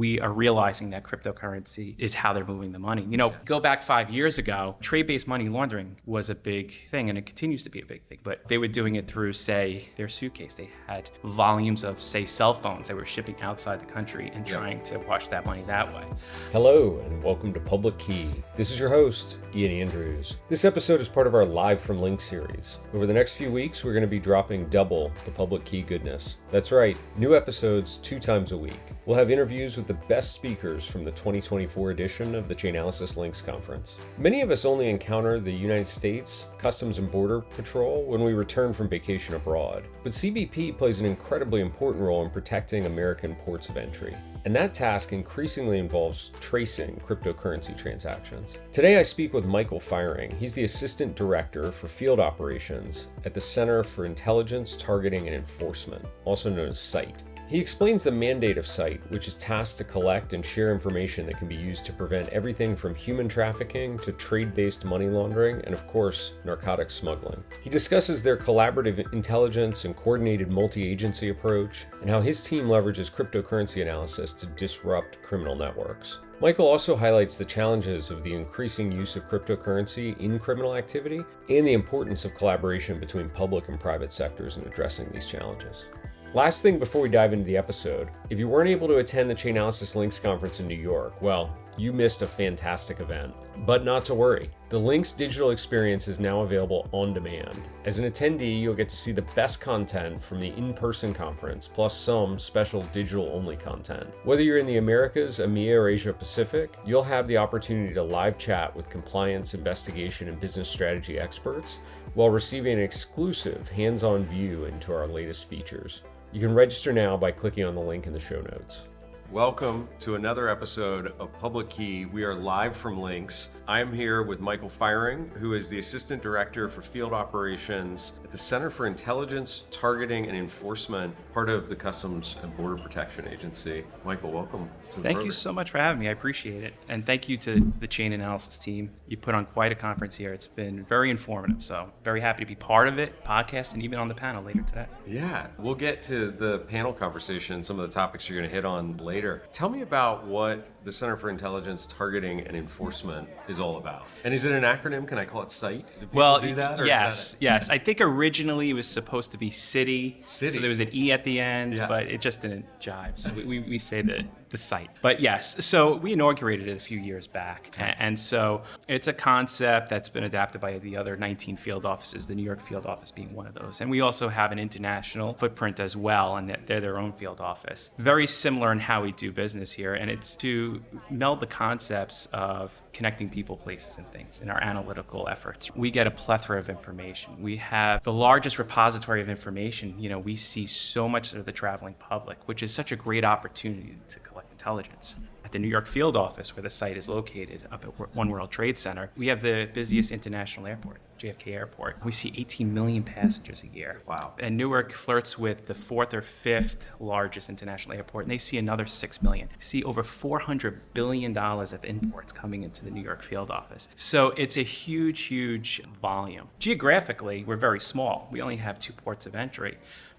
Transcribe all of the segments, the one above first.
we are realizing that cryptocurrency is how they're moving the money. Go back 5 years ago, trade-based money laundering was a big thing, and it continues to be a big thing. But they were doing it through, say, their suitcase. They had volumes of, say, cell phones they were shipping outside the country and trying to wash that money that way. Hello, and welcome to Public Key. This is your host, Ian Andrews. This episode is part of our Live from Link series. Over the next few weeks, we're going to be dropping double the Public Key goodness. That's right, new episodes 2 times a week. We'll have interviews with the best speakers from the 2024 edition of the Chainalysis Links Conference. Many of us only encounter the United States Customs and Border Patrol when we return from vacation abroad. But CBP plays an incredibly important role in protecting American ports of entry. And that task increasingly involves tracing cryptocurrency transactions. Today I speak with Michael Firing. He's the Assistant Director for Field Operations at the Center for Intelligence, Targeting, and Enforcement, also known as CITE. He explains the mandate of CITE, which is tasked to collect and share information that can be used to prevent everything from human trafficking to trade-based money laundering and, of course, narcotics smuggling. He discusses their collaborative intelligence and coordinated multi-agency approach, and how his team leverages cryptocurrency analysis to disrupt criminal networks. Michael also highlights the challenges of the increasing use of cryptocurrency in criminal activity and the importance of collaboration between public and private sectors in addressing these challenges. Last thing before we dive into the episode, if you weren't able to attend the Chainalysis Links Conference in New York, well, you missed a fantastic event. But not to worry, the Links digital experience is now available on demand. As an attendee, you'll get to see the best content from the in-person conference, plus some special digital-only content. Whether you're in the Americas, EMEA, or Asia Pacific, you'll have the opportunity to live chat with compliance, investigation, and business strategy experts, while receiving an exclusive hands-on view into our latest features. You can register now by clicking on the link in the show notes. Welcome to another episode of Public Key. We are live from Links. I am here with Michael Firing, who is the Assistant Director for Field Operations at the Center for Intelligence, Targeting, and Enforcement, part of the Customs and Border Protection Agency. Michael, welcome to the Thank program. you so much for having me. I appreciate it. And thank you to the Chainalysis team. You put on quite a conference here. It's been very informative. So very happy to be part of it, podcast, and even on the panel later today. Yeah, we'll get to the panel conversation, some of the topics you're going to hit on later. Tell me about what the Center for Intelligence, Targeting, and Enforcement is all about. And is it an acronym? Can I call it CITE? Do people do that? Or yes. I think originally it was supposed to be City. So there was an E at the end, but it just didn't jive. So we say the CITE. But yes, so we inaugurated it a few years back. And so it's a concept that's been adapted by the other 19 field offices, the New York field office being one of those. And we also have an international footprint as well, and they're their own field office. Very similar in how we do business here, and it's to meld the concepts of connecting people, places, and things in our analytical efforts. We get a plethora of information. We have the largest repository of information. We see so much of the traveling public, which is such a great opportunity to collect intelligence. At the New York field office, where the site is located up at One World Trade Center, we have the busiest international airport, JFK Airport. We see 18 million passengers a year. Wow. And Newark flirts with the 4th or 5th largest international airport, and they see another 6 million. We see over $400 billion of imports coming into the New York field office. So it's a huge, huge volume. Geographically, we're very small. We only have 2 ports of entry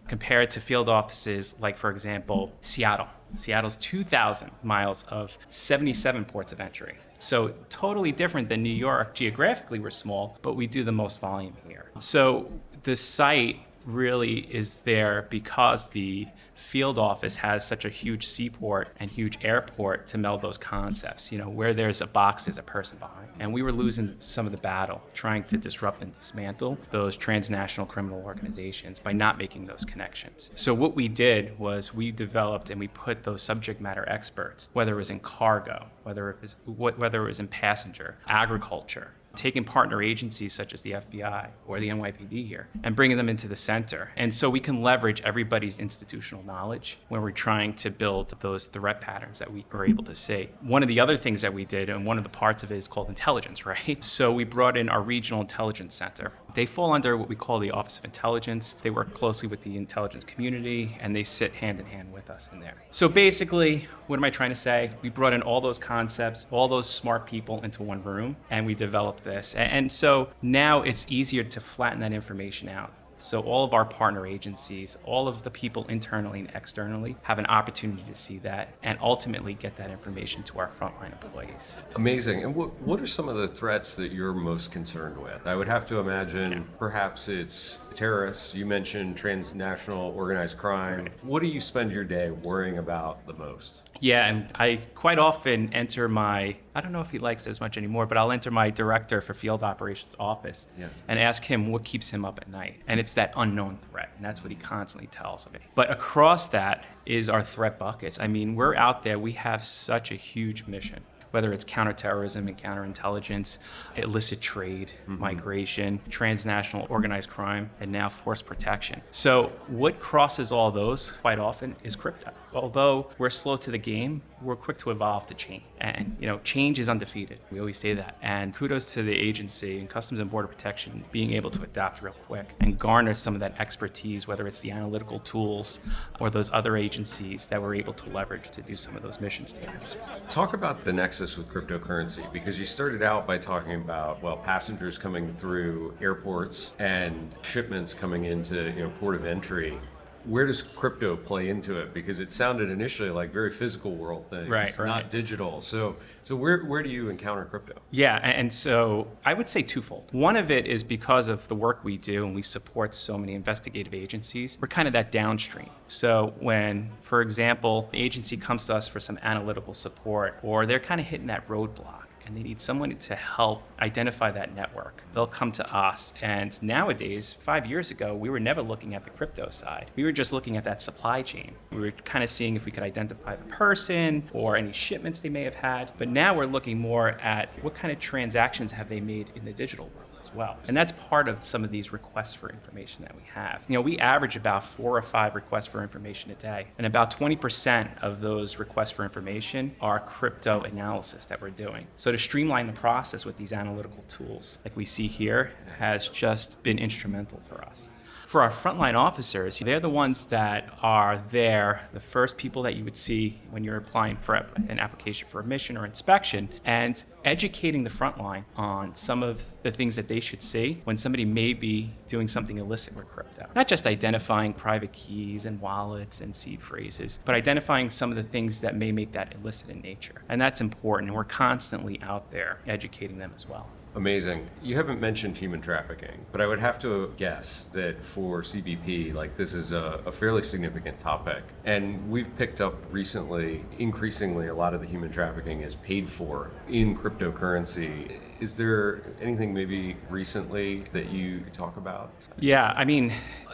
compared to field offices like, for example, Seattle. Seattle's 2,000 miles of 77 ports of entry. So totally different than New York. Geographically, we're small, but we do the most volume here. So the site really is there because the field office has such a huge seaport and huge airport to meld those concepts. Where there's a box, there's a person behind. And we were losing some of the battle trying to disrupt and dismantle those transnational criminal organizations by not making those connections. So what we did was we developed and we put those subject matter experts, whether it was in cargo, whether it was in passenger, agriculture, taking partner agencies such as the FBI or the NYPD here and bringing them into the center. And so we can leverage everybody's institutional knowledge when we're trying to build those threat patterns that we are able to see. One of the other things that we did, and one of the parts of it is called intelligence, right? So we brought in our regional intelligence center. They fall under what we call the Office of Intelligence. They work closely with the intelligence community, and they sit hand in hand with us in there. So basically, what am I trying to say? We brought in all those concepts, all those smart people into one room, and we developed this. And so now it's easier to flatten that information out. So all of our partner agencies, all of the people internally and externally have an opportunity to see that and ultimately get that information to our frontline employees. Amazing. And what are some of the threats that you're most concerned with? I would have to imagine perhaps it's terrorists. You mentioned transnational organized crime. Right. What do you spend your day worrying about the most? Yeah, and I quite often enter I don't know if he likes it as much anymore, but I'll enter my director for field operations office and ask him what keeps him up at night. And it's that unknown threat, and that's what he constantly tells me. But across that is our threat buckets. I mean, we're out there, we have such a huge mission. Whether it's counterterrorism and counterintelligence, illicit trade, migration, transnational organized crime, and now force protection. So what crosses all those quite often is crypto. Although we're slow to the game, we're quick to evolve to change. And change is undefeated. We always say that. And kudos to the agency and Customs and Border Protection being able to adapt real quick and garner some of that expertise, whether it's the analytical tools or those other agencies that we're able to leverage to do some of those mission statements. Talk about the nexus with cryptocurrency, because you started out by talking about, passengers coming through airports and shipments coming into, port of entry. Where does crypto play into it? Because it sounded initially like very physical world things, right. Not digital. So where do you encounter crypto? Yeah, and so I would say twofold. One of it is because of the work we do and we support so many investigative agencies, we're kind of that downstream. So when, for example, the agency comes to us for some analytical support, or they're kind of hitting that roadblock, and they need someone to help identify that network, they'll come to us. And nowadays, 5 years ago, we were never looking at the crypto side. We were just looking at that supply chain. We were kind of seeing if we could identify the person or any shipments they may have had. But now we're looking more at what kind of transactions have they made in the digital world as well. And that's part of some of these requests for information that we have. We average about 4 or 5 requests for information a day. And about 20% of those requests for information are crypto analysis that we're doing. So to streamline the process with these analytical tools, like we see here, has just been instrumental for us. For our frontline officers, they're the ones that are there, the first people that you would see when you're applying for an application for admission or inspection, and educating the frontline on some of the things that they should see when somebody may be doing something illicit with crypto. Not just identifying private keys and wallets and seed phrases, but identifying some of the things that may make that illicit in nature. And that's important, and we're constantly out there educating them as well. Amazing. You haven't mentioned human trafficking, but I would have to guess that for CBP, this is a fairly significant topic. And we've picked up recently, increasingly, a lot of the human trafficking is paid for in cryptocurrency. Is there anything maybe recently that you could talk about? Yeah, in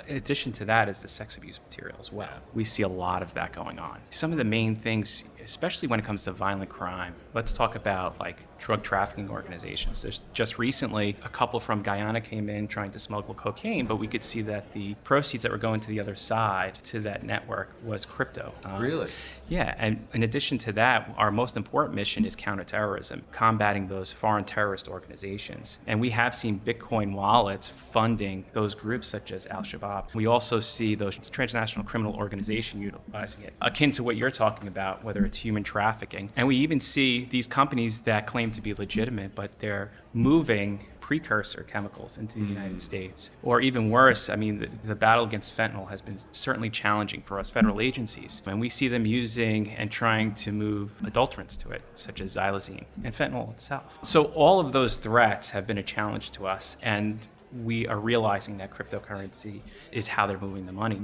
addition to that is the sex abuse material as well. We see a lot of that going on. Some of the main things, especially when it comes to violent crime, let's talk about drug trafficking organizations. There's just recently a couple from Guyana came in trying to smuggle cocaine, but we could see that the proceeds that were going to the other side to that network was crypto. Really? Yeah, and in addition to that, our most important mission is counterterrorism, combating those foreign terrorist organizations. And we have seen Bitcoin wallets funding those groups such as Al-Shabaab. We also see those transnational criminal organizations utilizing it, akin to what you're talking about, whether it's human trafficking. And we even see these companies that claim to be legitimate, but they're moving precursor chemicals into the United States. Or even worse, the battle against fentanyl has been certainly challenging for us federal agencies. And we see them using and trying to move adulterants to it, such as xylazine and fentanyl itself. So all of those threats have been a challenge to us, and we are realizing that cryptocurrency is how they're moving the money.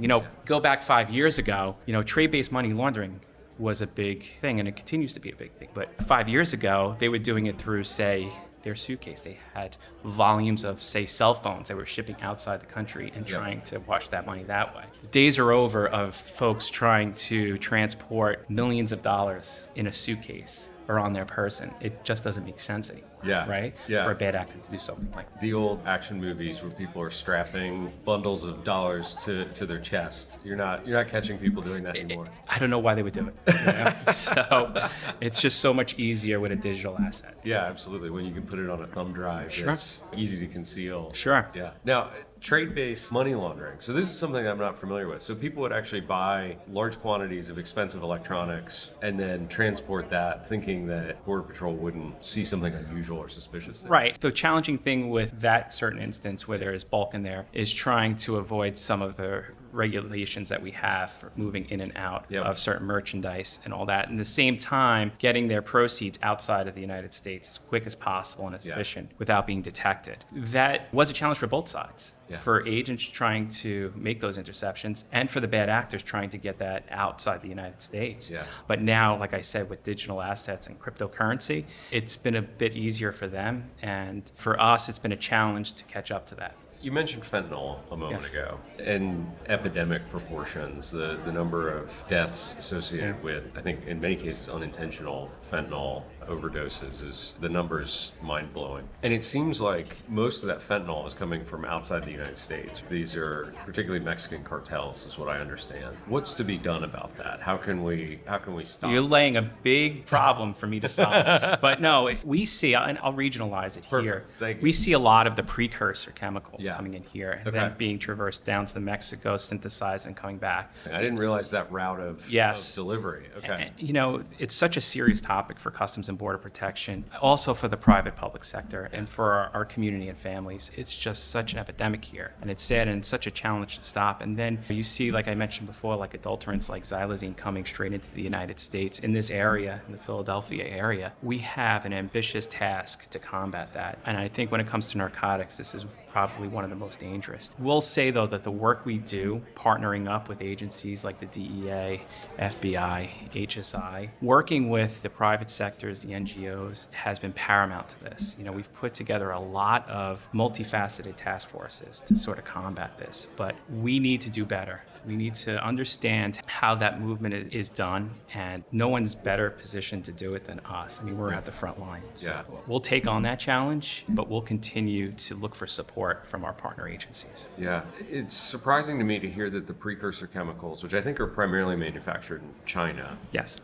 Go back 5 years ago, trade-based money laundering was a big thing, and it continues to be a big thing. But 5 years ago, they were doing it through, say, their suitcase. They had volumes of, say, cell phones that were shipping outside the country and trying to wash that money that way. The days are over of folks trying to transport millions of dollars in a suitcase or on their person. It just doesn't make sense anymore. Right? For a bad actor to do something like that. The old action movies where people are strapping bundles of dollars to their chest. You're not catching people doing that anymore. I don't know why they would do it. So it's just so much easier with a digital asset. Yeah, absolutely. When you can put it on a thumb drive, it's easy to conceal. Sure. Yeah. Now, Trade-based money laundering. So this is something I'm not familiar with. So people would actually buy large quantities of expensive electronics and then transport that, thinking that Border Patrol wouldn't see something unusual or suspicious there. Right. The challenging thing with that certain instance where there is bulk in there is trying to avoid some of the regulations that we have for moving in and out of certain merchandise and all that. And at the same time, getting their proceeds outside of the United States as quick as possible and efficient without being detected. That was a challenge for both sides. For agents trying to make those interceptions and for the bad actors trying to get that outside the United States. But now, like I said, with digital assets and cryptocurrency, it's been a bit easier for them. And for us, it's been a challenge to catch up to that. You mentioned fentanyl a moment ago, and epidemic proportions, the number of deaths associated with, I think in many cases, unintentional fentanyl overdoses, is the numbers mind-blowing. And it seems like most of that fentanyl is coming from outside the United States. These are particularly Mexican cartels, is what I understand. What's to be done about that? How can we stop? You're laying a big problem for me to solve. But no, we see, and I'll regionalize it here. Thank you. We see a lot of the precursor chemicals coming in here and then being traversed down to Mexico, synthesized, and coming back. I didn't realize that route of delivery. Okay. And, it's such a serious topic for Customs and Border Protection, also for the private public sector and for our community and families. It's just such an epidemic here, and it's sad and it's such a challenge to stop. And then you see, like I mentioned before, like adulterants like xylazine coming straight into the United States. In this area, in the Philadelphia area, we have an ambitious task to combat that. And I think when it comes to narcotics, this is probably one of the most dangerous. We'll say, though, that the work we do, partnering up with agencies like the DEA, FBI, HSI, working with the private sectors, the NGOs, has been paramount to this. We've put together a lot of multifaceted task forces to sort of combat this, but we need to do better. We need to understand how that movement is done, and no one's better positioned to do it than us. We're at the front line. So we'll take on that challenge, but we'll continue to look for support from our partner agencies. Yeah, it's surprising to me to hear that the precursor chemicals, which I think are primarily manufactured in China,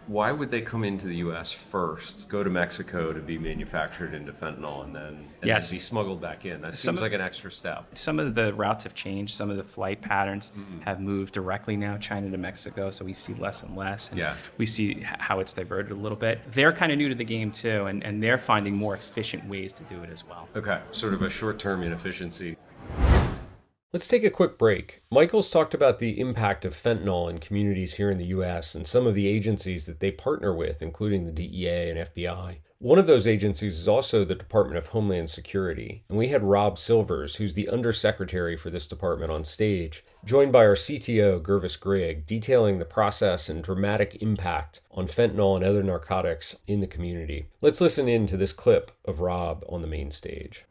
why would they come into the U.S. first, go to Mexico to be manufactured into fentanyl, and then be smuggled back in? That seems like an extra step. Some of the routes have changed. Some of the flight patterns have moved directly now, China to Mexico, so we see less and less. And we see how it's diverted a little bit. They're kind of new to the game too, and they're finding more efficient ways to do it as well. Okay, sort of a short-term inefficiency. Let's take a quick break. Michael's talked about the impact of fentanyl in communities here in the U.S. and some of the agencies that they partner with, including the DEA and FBI. One of those agencies is also the Department of Homeland Security, and we had Rob Silvers, who's the undersecretary for this department, on stage, joined by our CTO, Gervis Grigg, detailing the process and dramatic impact on fentanyl and other narcotics in the community. Let's listen in to this clip of Rob on the main stage.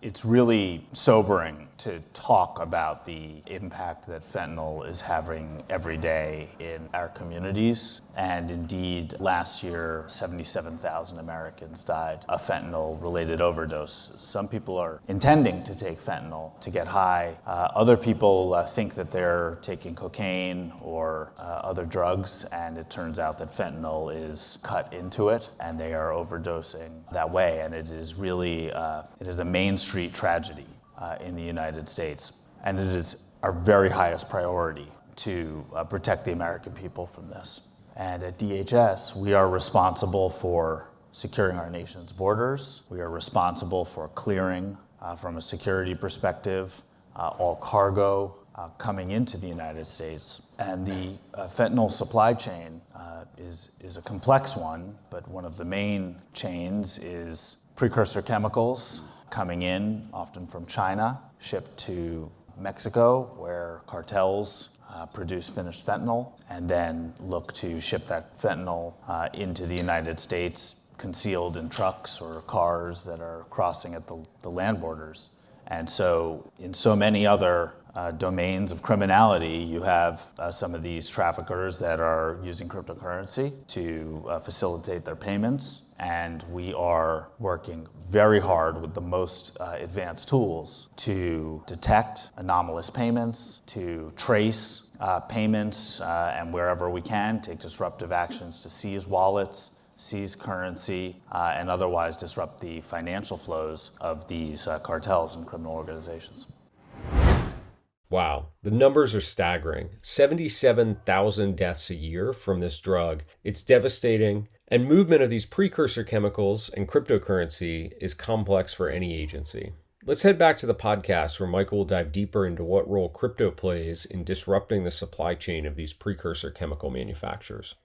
It's really sobering to talk about the impact that fentanyl is having every day in our communities. And indeed, last year, 77,000 Americans died of fentanyl-related overdose. Some people are intending to take fentanyl to get high. Other people think that they're taking cocaine or other drugs, and it turns out that fentanyl is cut into it, and they are overdosing that way. And it is really, it is a Main Street tragedy in the United States. And it is our very highest priority to protect the American people from this. And at DHS, we are responsible for securing our nation's borders. We are responsible for clearing, from a security perspective, all cargo coming into the United States. And the fentanyl supply chain is a complex one, but one of the main chains is precursor chemicals coming in, often from China, shipped to Mexico, where cartels produce finished fentanyl, and then look to ship that fentanyl into the United States, concealed in trucks or cars that are crossing at the land borders. And so in so many other domains of criminality, you have some of these traffickers that are using cryptocurrency to facilitate their payments. And we are working very hard with the most advanced tools to detect anomalous payments, to trace payments, and wherever we can, take disruptive actions to seize wallets, seize currency, and otherwise disrupt the financial flows of these cartels and criminal organizations. Wow, the numbers are staggering. 77,000 deaths a year from this drug. It's devastating, and movement of these precursor chemicals and cryptocurrency is complex for any agency. Let's head back to the podcast where Michael will dive deeper into what role crypto plays in disrupting the supply chain of these precursor chemical manufacturers.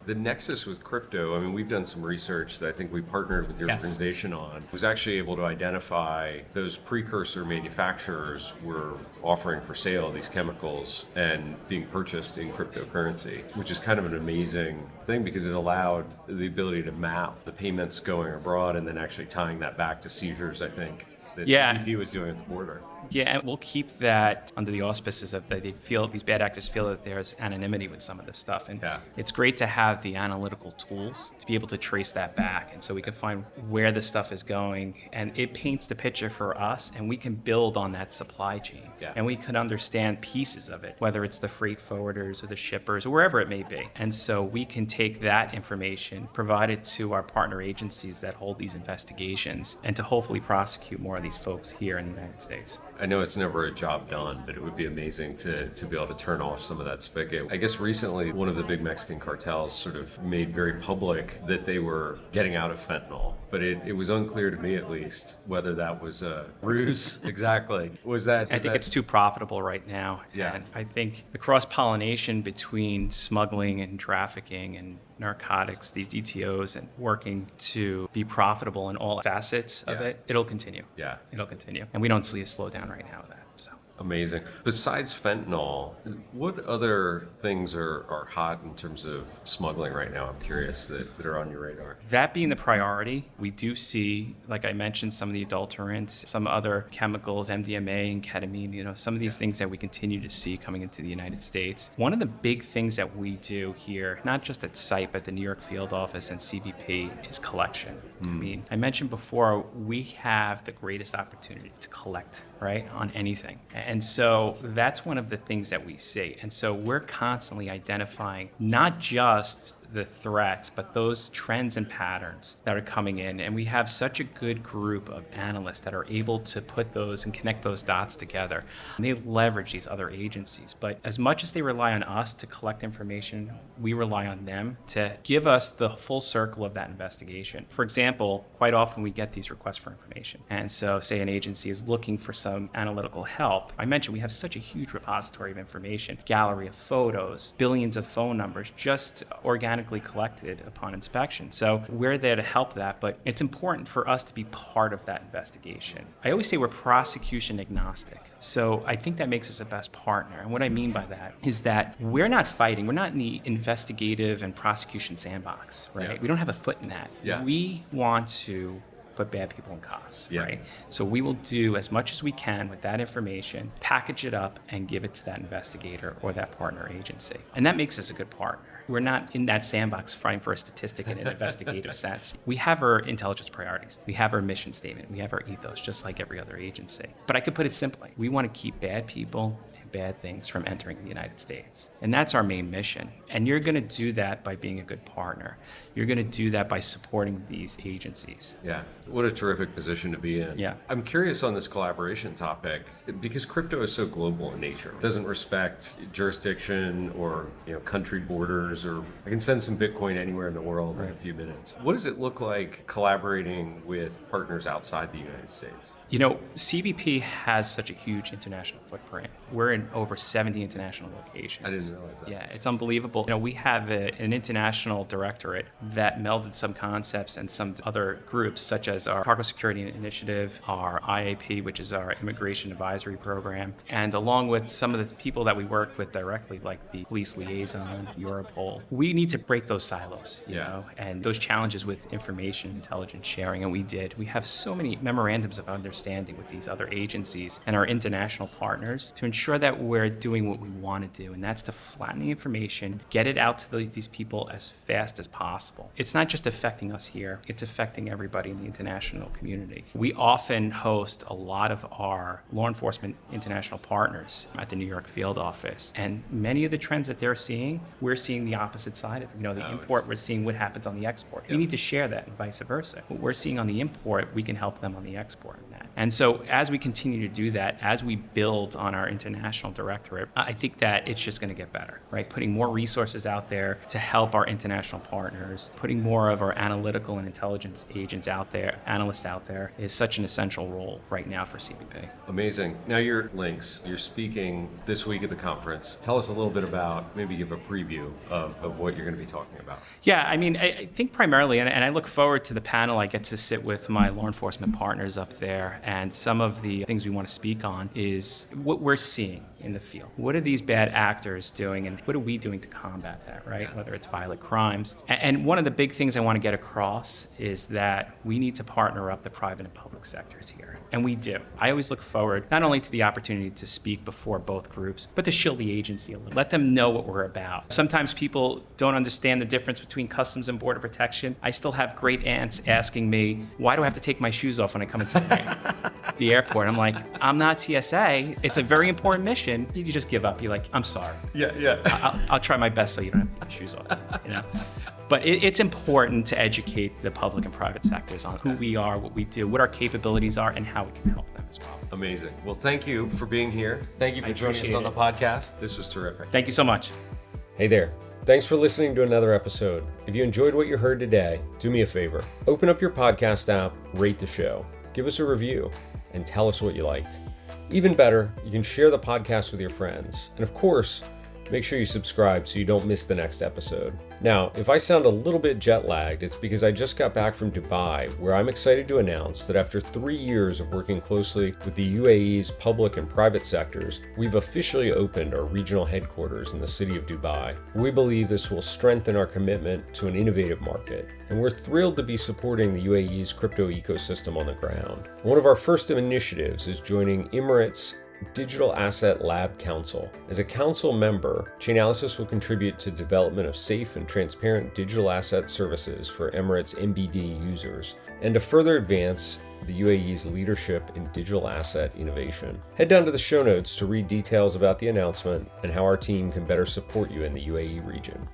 The Nexus with crypto, we've done some research that I think we partnered with your organization on, was actually able to identify those precursor manufacturers were offering for sale these chemicals and being purchased in cryptocurrency, which is kind of an amazing thing because it allowed the ability to map the payments going abroad and then actually tying that back to seizures, I think, that CBP was doing at the border. Yeah, and we'll keep that under the auspices of that these bad actors feel that there's anonymity with some of this stuff. And it's great to have the analytical tools to be able to trace that back. And so we can find where the stuff is going. And it paints the picture for us, and we can build on that supply chain. And we can understand pieces of it, whether it's the freight forwarders or the shippers or wherever it may be. And so we can take that information, provide it to our partner agencies that hold these investigations, and to hopefully prosecute more of these folks here in the United States. I know it's never a job done, but it would be amazing to be able to turn off some of that spigot. I guess recently, one of the big Mexican cartels sort of made very public that they were getting out of fentanyl, but it was unclear to me at least whether that was a ruse. Exactly. I think it's too profitable right now. Yeah. And I think the cross-pollination between smuggling and trafficking and narcotics, these DTOs, and working to be profitable in all facets of it, it'll continue. Yeah. It'll continue. And we don't see a slowdown right now with that. So. Amazing. Besides fentanyl, what other things are hot in terms of smuggling right now? I'm curious that are on your radar. That being the priority, we do see, like I mentioned, some of the adulterants, some other chemicals, MDMA and ketamine, some of these things that we continue to see coming into the United States. One of the big things that we do here, not just at CITE, but the New York field office and CBP, is collection. I mentioned before, we have the greatest opportunity to collect, right, on anything. And so that's one of the things that we see. And so we're constantly identifying not just the threats, but those trends and patterns that are coming in. And we have such a good group of analysts that are able to put those and connect those dots together. And they leverage these other agencies. But as much as they rely on us to collect information, we rely on them to give us the full circle of that investigation. For example, quite often we get these requests for information. And so say an agency is looking for some analytical help. I mentioned we have such a huge repository of information, gallery of photos, billions of phone numbers, just organically collected upon inspection. So we're there to help that, but it's important for us to be part of that investigation. I always say we're prosecution agnostic. So I think that makes us a best partner. And what I mean by that is that we're not fighting. We're not in the investigative and prosecution sandbox, right? Yeah. We don't have a foot in that. Yeah. We want to put bad people in cuffs, right? So we will do as much as we can with that information, package it up, and give it to that investigator or that partner agency. And that makes us a good partner. We're not in that sandbox fighting for a statistic in an investigative sense. We have our intelligence priorities. We have our mission statement. We have our ethos, just like every other agency. But I could put it simply. We want to keep bad people and bad things from entering the United States. And that's our main mission. And you're going to do that by being a good partner. You're going to do that by supporting these agencies. Yeah, what a terrific position to be in. Yeah. I'm curious on this collaboration topic because crypto is so global in nature. It doesn't respect jurisdiction or country borders, or I can send some Bitcoin anywhere in the world in a few minutes. What does it look like collaborating with partners outside the United States? CBP has such a huge international footprint. We're in over 70 international locations. I didn't realize that. Yeah, it's unbelievable. We have an international directorate that melded some concepts and some other groups, such as our Cargo Security Initiative, our IAP, which is our Immigration Advisory Program, and along with some of the people that we work with directly, like the Police Liaison, Europol. We need to break those silos, you know, and those challenges with information intelligence sharing, and we did. We have so many memorandums of understanding with these other agencies and our international partners to ensure that we're doing what we want to do, and that's to flatten the information, get it out to these people as fast as possible. It's not just affecting us here, it's affecting everybody in the international community. We often host a lot of our law enforcement international partners at the New York field office, and many of the trends that they're seeing, we're seeing the opposite side of it. The import, we're seeing what happens on the export. We need to share that and vice versa. What we're seeing on the import, we can help them on the export in that. And so as we continue to do that, as we build on our international directorate, I think that it's just going to get better, right? Putting more resources out there to help our international partners, putting more of our analytical and intelligence agents out there, analysts out there, is such an essential role right now for CBP. Amazing. Now you're speaking this week at the conference. Tell us a little bit about, maybe give a preview of what you're going to be talking about. Yeah, I mean, I think primarily, and I look forward to the panel. I get to sit with my law enforcement partners up there, and some of the things we want to speak on is what we're seeing in the field. What are these bad actors doing, and what are we doing to combat that, right? Whether it's violent crimes. And one of the big things I want to get across is that we need to partner up the private and public sectors here. And we do. I always look forward not only to the opportunity to speak before both groups, but to shield the agency a little. Let them know what we're about. Sometimes people don't understand the difference between Customs and Border Protection. I still have great aunts asking me, why do I have to take my shoes off when I come into the airport? I'm like, I'm not TSA. It's a very important mission. You just give up. You're like, I'm sorry. Yeah. I'll try my best so you don't have to take your shoes off. You know? But it's important to educate the public and private sectors on who we are, what we do, what our capabilities are, and how we can help them as well. Amazing. Well, thank you for being here. Thank you for joining us on the podcast. This was terrific. Thank you so much. Hey there. Thanks for listening to another episode. If you enjoyed what you heard today, do me a favor. Open up your podcast app, rate the show, give us a review, and tell us what you liked. Even better, you can share the podcast with your friends. And of course, make sure you subscribe so you don't miss the next episode. Now, if I sound a little bit jet lagged, it's because I just got back from Dubai, where I'm excited to announce that after 3 years of working closely with the UAE's public and private sectors, we've officially opened our regional headquarters in the city of Dubai. We believe this will strengthen our commitment to an innovative market, and we're thrilled to be supporting the UAE's crypto ecosystem on the ground. One of our first initiatives is joining Emirates Digital Asset Lab Council. As a council member, Chainalysis will contribute to development of safe and transparent digital asset services for Emirates MBD users, and to further advance the UAE's leadership in digital asset innovation. Head down to the show notes to read details about the announcement and how our team can better support you in the UAE region.